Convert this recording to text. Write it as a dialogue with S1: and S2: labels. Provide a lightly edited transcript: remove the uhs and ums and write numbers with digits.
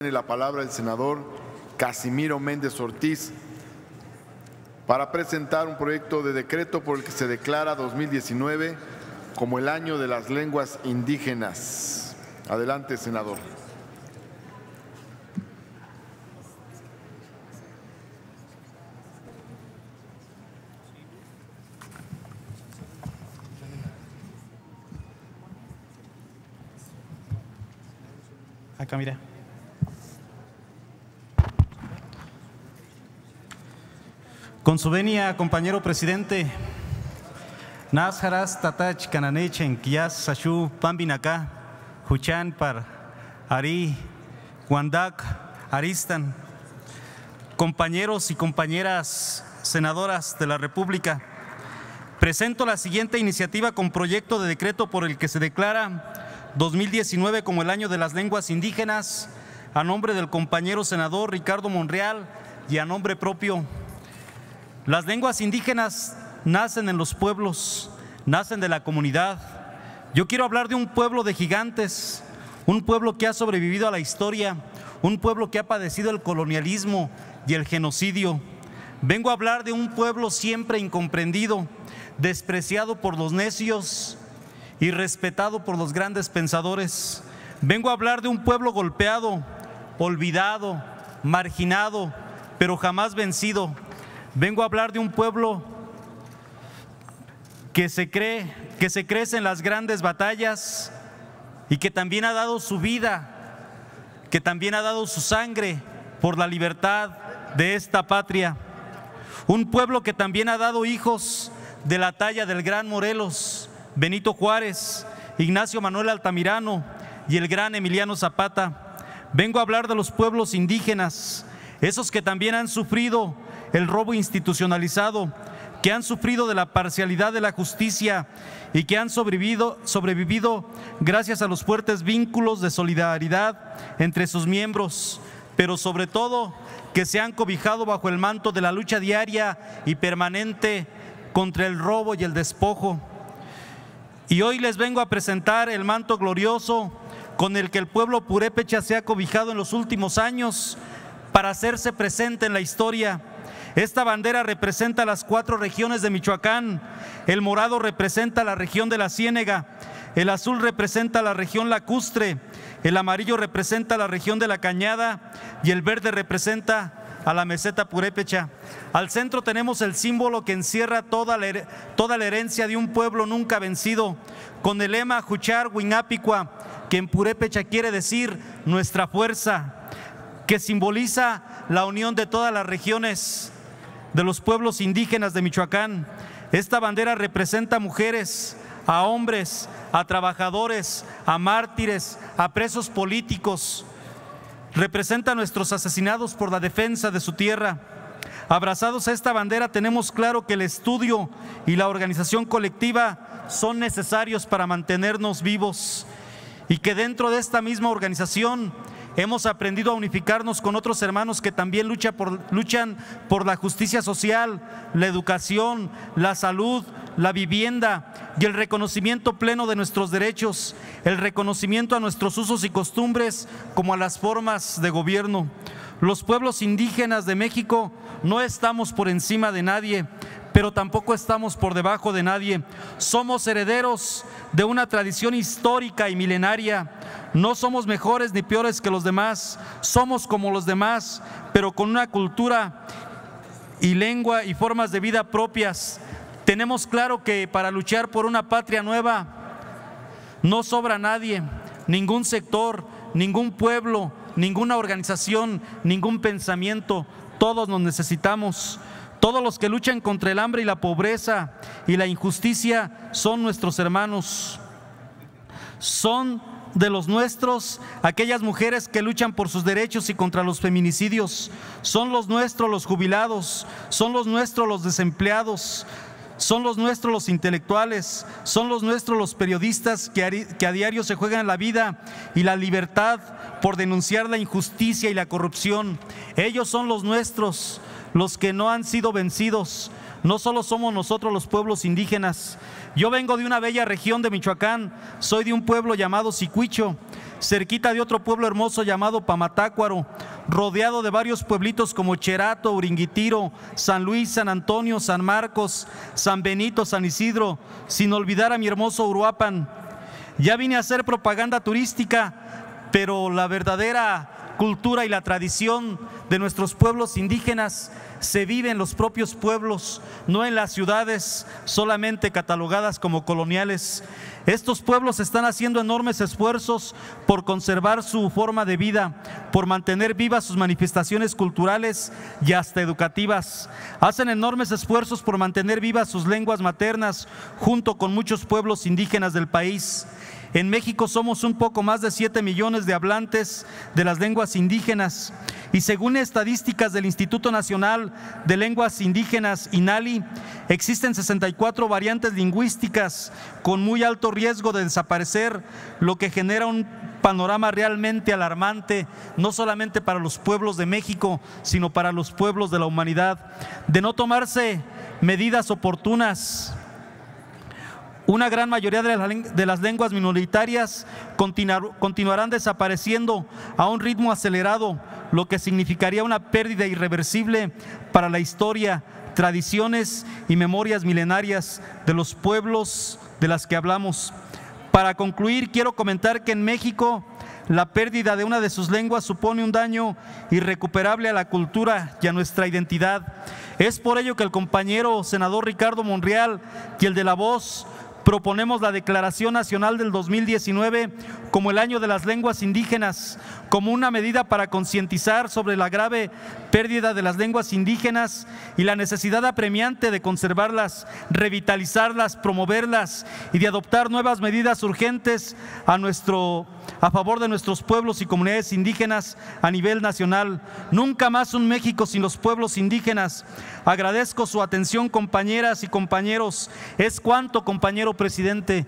S1: Tiene la palabra el senador Casimiro Méndez Ortiz para presentar un proyecto de decreto por el que se declara 2019 como el año de las lenguas indígenas. Adelante, senador.
S2: Acá, mira. Con su venia, compañero presidente, Nazharas Tatach Cananechen, Kias Sashu Pambinacá, Huchan par Ari, Wandak, Aristan, compañeros y compañeras senadoras de la República, presento la siguiente iniciativa con proyecto de decreto por el que se declara 2019 como el año de las lenguas indígenas, a nombre del compañero senador Ricardo Monreal y a nombre propio. Las lenguas indígenas nacen en los pueblos, nacen de la comunidad. Yo quiero hablar de un pueblo de gigantes, un pueblo que ha sobrevivido a la historia, un pueblo que ha padecido el colonialismo y el genocidio. Vengo a hablar de un pueblo siempre incomprendido, despreciado por los necios y respetado por los grandes pensadores. Vengo a hablar de un pueblo golpeado, olvidado, marginado, pero jamás vencido. Vengo a hablar de un pueblo que se crece en las grandes batallas y que también ha dado su vida, que también ha dado su sangre por la libertad de esta patria. Un pueblo que también ha dado hijos de la talla del gran Morelos, Benito Juárez, Ignacio Manuel Altamirano y el gran Emiliano Zapata. Vengo a hablar de los pueblos indígenas, esos que también han sufrido el robo institucionalizado, que han sufrido de la parcialidad de la justicia y que han sobrevivido gracias a los fuertes vínculos de solidaridad entre sus miembros, pero sobre todo que se han cobijado bajo el manto de la lucha diaria y permanente contra el robo y el despojo. Y hoy les vengo a presentar el manto glorioso con el que el pueblo purépecha se ha cobijado en los últimos años para hacerse presente en la historia. Esta bandera representa las 4 regiones de Michoacán, el morado representa la región de la Ciénega, el azul representa la región lacustre, el amarillo representa la región de la Cañada y el verde representa a la meseta purépecha. Al centro tenemos el símbolo que encierra toda la herencia de un pueblo nunca vencido, con el lema Juchar Huinapicua, que en purépecha quiere decir nuestra fuerza, que simboliza la unión de todas las regiones de los pueblos indígenas de Michoacán. Esta bandera representa a mujeres, a hombres, a trabajadores, a mártires, a presos políticos. Representa a nuestros asesinados por la defensa de su tierra. Abrazados a esta bandera tenemos claro que el estudio y la organización colectiva son necesarios para mantenernos vivos y que dentro de esta misma organización hemos aprendido a unificarnos con otros hermanos que también luchan por la justicia social, la educación, la salud, la vivienda y el reconocimiento pleno de nuestros derechos, el reconocimiento a nuestros usos y costumbres como a las formas de gobierno. Los pueblos indígenas de México no estamos por encima de nadie, pero tampoco estamos por debajo de nadie. Somos herederos de una tradición histórica y milenaria. No somos mejores ni peores que los demás, somos como los demás, pero con una cultura y lengua y formas de vida propias. Tenemos claro que para luchar por una patria nueva no sobra nadie, ningún sector, ningún pueblo, ninguna organización, ningún pensamiento. Todos nos necesitamos. Todos los que luchan contra el hambre y la pobreza y la injusticia son nuestros hermanos. Son de los nuestros aquellas mujeres que luchan por sus derechos y contra los feminicidios. Son los nuestros los jubilados, son los nuestros los desempleados, son los nuestros los intelectuales, son los nuestros los periodistas que a diario se juegan la vida y la libertad por denunciar la injusticia y la corrupción. Ellos son los nuestros, los que no han sido vencidos. No solo somos nosotros los pueblos indígenas. Yo vengo de una bella región de Michoacán, soy de un pueblo llamado Sicuicho. cerquita de otro pueblo hermoso llamado Pamatácuaro, rodeado de varios pueblitos como Cherato, Uringuitiro, San Luis, San Antonio, San Marcos, San Benito, San Isidro, sin olvidar a mi hermoso Uruapan. Ya vine a hacer propaganda turística, pero la verdadera cultura y la tradición de nuestros pueblos indígenas se vive en los propios pueblos, no en las ciudades solamente catalogadas como coloniales. Estos pueblos están haciendo enormes esfuerzos por conservar su forma de vida, por mantener vivas sus manifestaciones culturales y hasta educativas. Hacen enormes esfuerzos por mantener vivas sus lenguas maternas junto con muchos pueblos indígenas del país. En México somos un poco más de 7 millones de hablantes de las lenguas indígenas y según estadísticas del Instituto Nacional de Lenguas Indígenas, INALI, existen 64 variantes lingüísticas con muy alto riesgo de desaparecer, lo que genera un panorama realmente alarmante, no solamente para los pueblos de México, sino para los pueblos de la humanidad. De no tomarse medidas oportunas, una gran mayoría de las lenguas minoritarias continuarán desapareciendo a un ritmo acelerado, lo que significaría una pérdida irreversible para la historia, tradiciones y memorias milenarias de los pueblos de las que hablamos. Para concluir, quiero comentar que en México la pérdida de una de sus lenguas supone un daño irrecuperable a la cultura y a nuestra identidad. Es por ello que el compañero senador Ricardo Monreal y el de La Voz proponemos la Declaración Nacional del 2019 como el Año de las Lenguas Indígenas, como una medida para concientizar sobre la grave pérdida de las lenguas indígenas y la necesidad apremiante de conservarlas, revitalizarlas, promoverlas y de adoptar nuevas medidas urgentes a favor de nuestros pueblos y comunidades indígenas a nivel nacional. Nunca más un México sin los pueblos indígenas. Agradezco su atención, compañeras y compañeros. Es cuanto, compañero presidente.